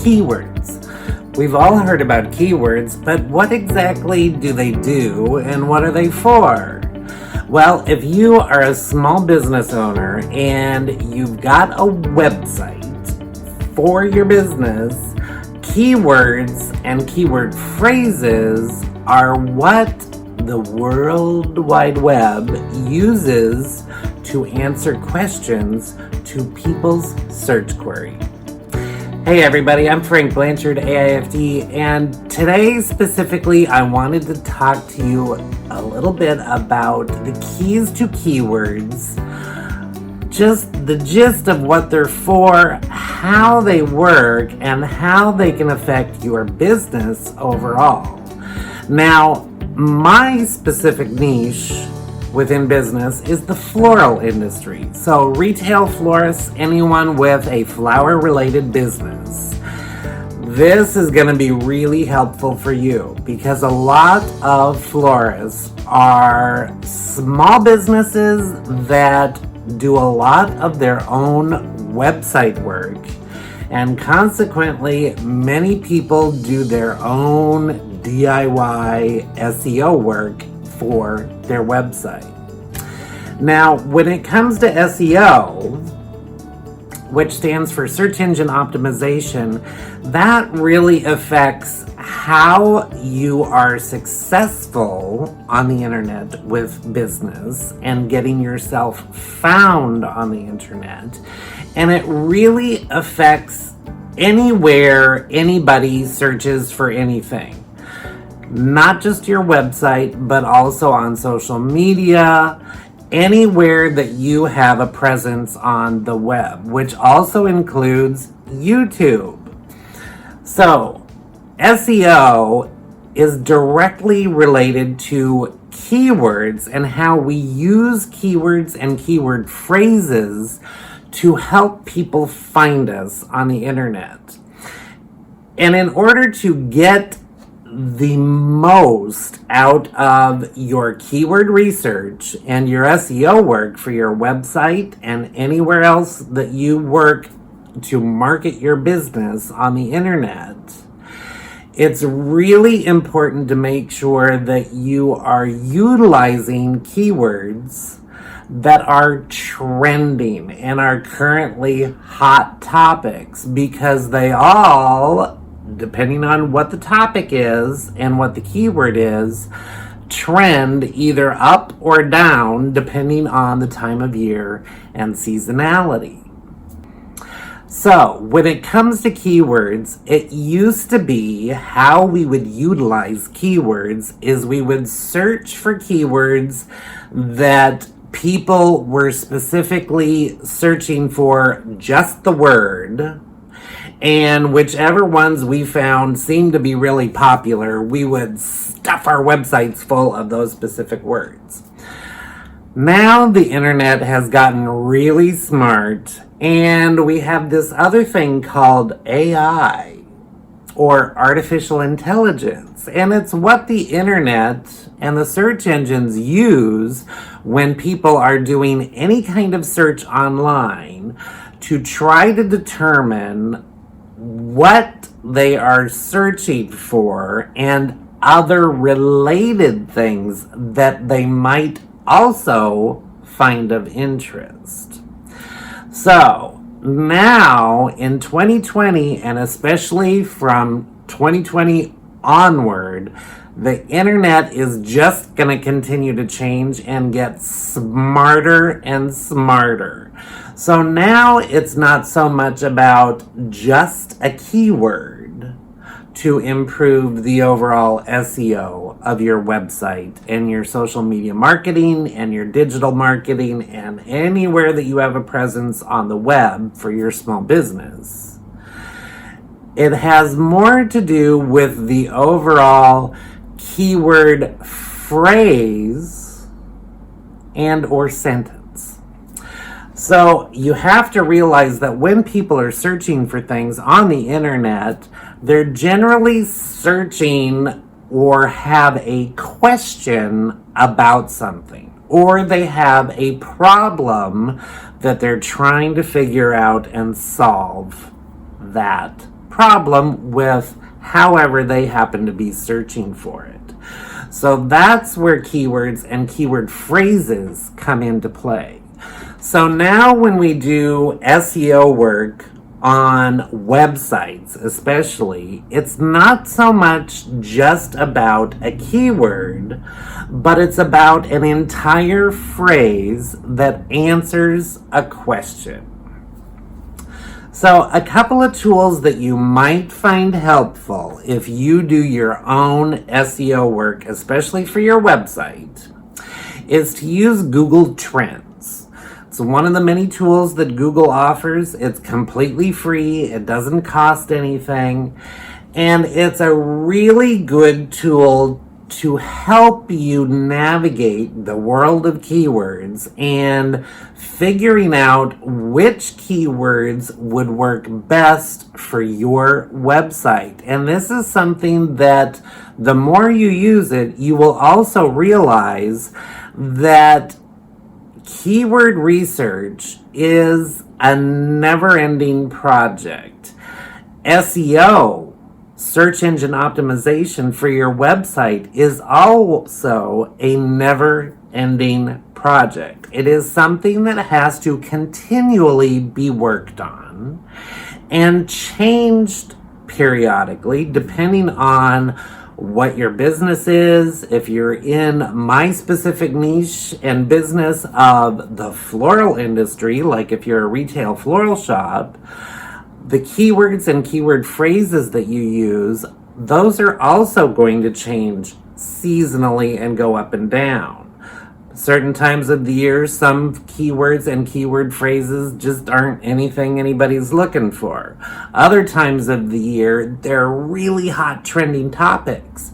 Keywords. We've all heard about keywords, but what exactly do they do and what are they for? Well, if you are a small business owner and you've got a website for your business, keywords and keyword phrases are what the World Wide Web uses to answer questions to people's search query. Hey everybody, I'm Frank Blanchard AIFD, and today specifically I wanted to talk to you a little bit about the keys to keywords, just the gist of what they're for, how they work, and how they can affect your business overall. Now, my specific niche within business is the floral industry. So retail florists, anyone with a flower related business. This is going to be really helpful for you because a lot of florists are small businesses that do a lot of their own website work, and consequently many people do their own DIY SEO work for their website. Now, when it comes to SEO, which stands for search engine optimization, that really affects how you are successful on the internet with business and getting yourself found on the internet. And it really affects anywhere anybody searches for anything. Not just your website, but also on social media, anywhere that you have a presence on the web, which also includes YouTube. So, SEO is directly related to keywords and how we use keywords and keyword phrases to help people find us on the internet. And in order to get the most out of your keyword research and your SEO work for your website and anywhere else that you work to market your business on the internet, it's really important to make sure that you are utilizing keywords that are trending and are currently hot topics, because they all, depending on what the topic is and what the keyword is, trend either up or down depending on the time of year and seasonality. So, when it comes to keywords, it used to be how we would utilize keywords is we would search for keywords that people were specifically searching for just the word, and whichever ones we found seemed to be really popular, we would stuff our websites full of those specific words. Now the internet has gotten really smart, and we have this other thing called AI, or artificial intelligence, and it's what the internet and the search engines use when people are doing any kind of search online to try to determine what they are searching for and other related things that they might also find of interest. So now in 2020, and especially from 2020 onward, the internet is just going to continue to change and get smarter and smarter. So now it's not so much about just a keyword to improve the overall SEO of your website and your social media marketing and your digital marketing and anywhere that you have a presence on the web for your small business. It has more to do with the overall keyword phrase and or sentence. So you have to realize that when people are searching for things on the internet, they're generally searching or have a question about something, or they have a problem that they're trying to figure out and solve that problem with however they happen to be searching for it. So that's where keywords and keyword phrases come into play. So now when we do SEO work on websites especially, it's not so much just about a keyword, but it's about an entire phrase that answers a question. So a couple of tools that you might find helpful if you do your own SEO work, especially for your website, is to use Google Trends. It's one of the many tools that Google offers. It's completely free. It doesn't cost anything. And it's a really good tool to help you navigate the world of keywords and figuring out which keywords would work best for your website. And this is something that the more you use it, you will also realize that keyword research is a never-ending project. SEO, search engine optimization for your website, is also a never-ending project. It is something that has to continually be worked on and changed periodically depending on what your business is. If you're in my specific niche and business of the floral industry, like if you're a retail floral shop, the keywords and keyword phrases that you use, those are also going to change seasonally and go up and down. Certain times of the year, some keywords and keyword phrases just aren't anything anybody's looking for. Other times of the year, they're really hot trending topics.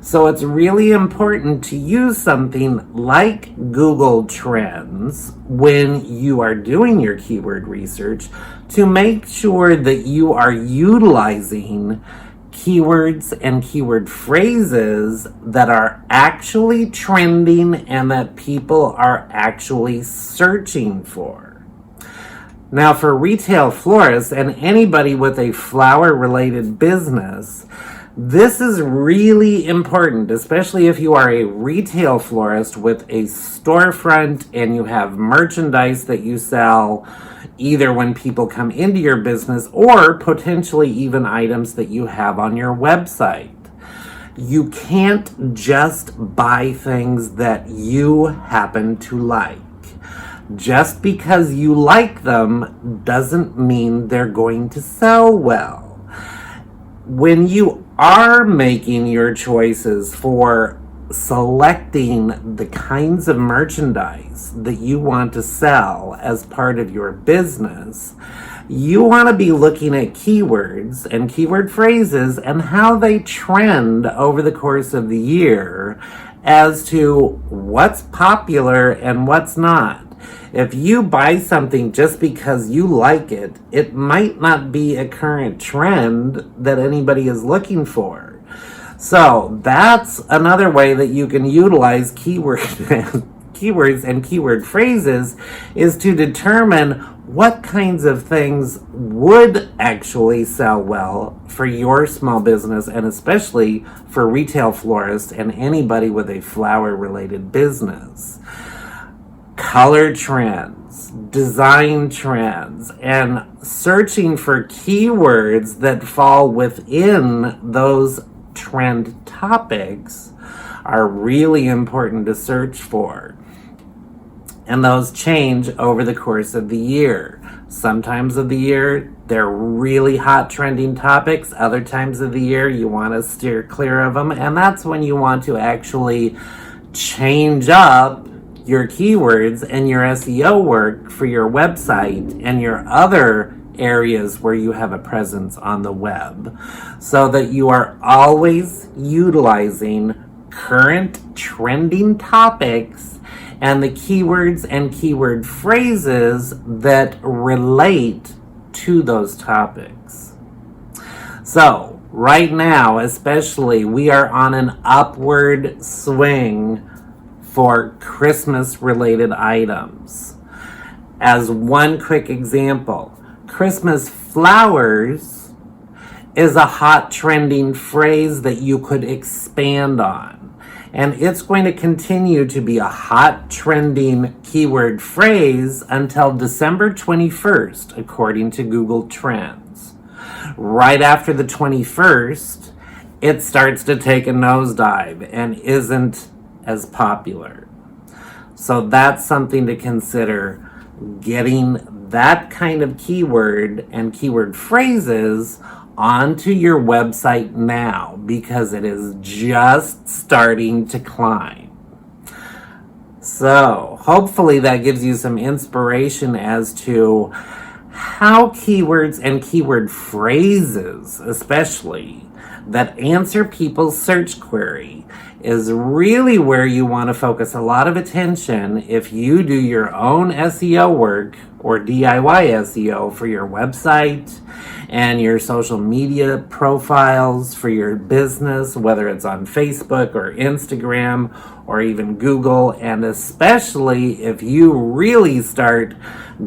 So it's really important to use something like Google Trends when you are doing your keyword research to make sure that you are utilizing keywords and keyword phrases that are actually trending and that people are actually searching for. Now, for retail florists and anybody with a flower-related business, this is really important, especially if you are a retail florist with a storefront and you have merchandise that you sell either when people come into your business or potentially even items that you have on your website. You can't just buy things that you happen to like. Just because you like them doesn't mean they're going to sell well. When you are making your choices for selecting the kinds of merchandise that you want to sell as part of your business, you want to be looking at keywords and keyword phrases and how they trend over the course of the year as to what's popular and what's not. If you buy something just because you like it, it might not be a current trend that anybody is looking for. So that's another way that you can utilize keywords and keyword phrases, is to determine what kinds of things would actually sell well for your small business, and especially for retail florists and anybody with a flower-related business. Color trends, design trends, and searching for keywords that fall within those trend topics are really important to search for. And those change over the course of the year. Sometimes of the year, they're really hot trending topics. Other times of the year, you want to steer clear of them. And that's when you want to actually change up your keywords and your SEO work for your website and your other areas where you have a presence on the web, so that you are always utilizing current trending topics and the keywords and keyword phrases that relate to those topics. So right now, especially, we are on an upward swing for Christmas related items. As one quick example, Christmas flowers is a hot trending phrase that you could expand on. And it's going to continue to be a hot trending keyword phrase until December 21st, according to Google Trends. Right after the 21st, it starts to take a nosedive and isn't as popular. So that's something to consider, getting that kind of keyword and keyword phrases onto your website now, because it is just starting to climb. So hopefully that gives you some inspiration as to how keywords and keyword phrases, especially, that answer people's search query is really where you want to focus a lot of attention if you do your own SEO work or DIY SEO for your website and your social media profiles for your business, whether it's on Facebook or Instagram or even Google, and especially if you really start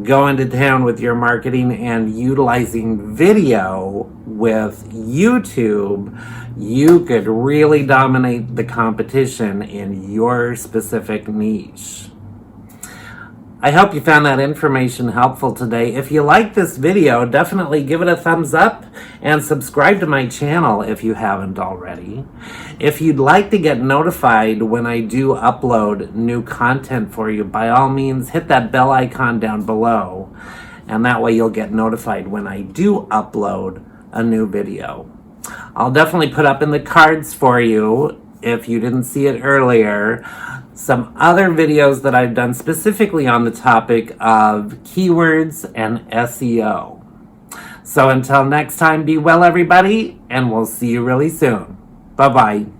going to town with your marketing and utilizing video with YouTube, you could really dominate the competition in your specific niche. I hope you found that information helpful today. If you like this video, definitely give it a thumbs up and subscribe to my channel if you haven't already. If you'd like to get notified when I do upload new content for you, by all means hit that bell icon down below, and that way you'll get notified when I do upload a new video. I'll definitely put up in the cards for you, if you didn't see it earlier, some other videos that I've done specifically on the topic of keywords and SEO. So until next time, be well everybody, and we'll see you really soon. Bye-bye.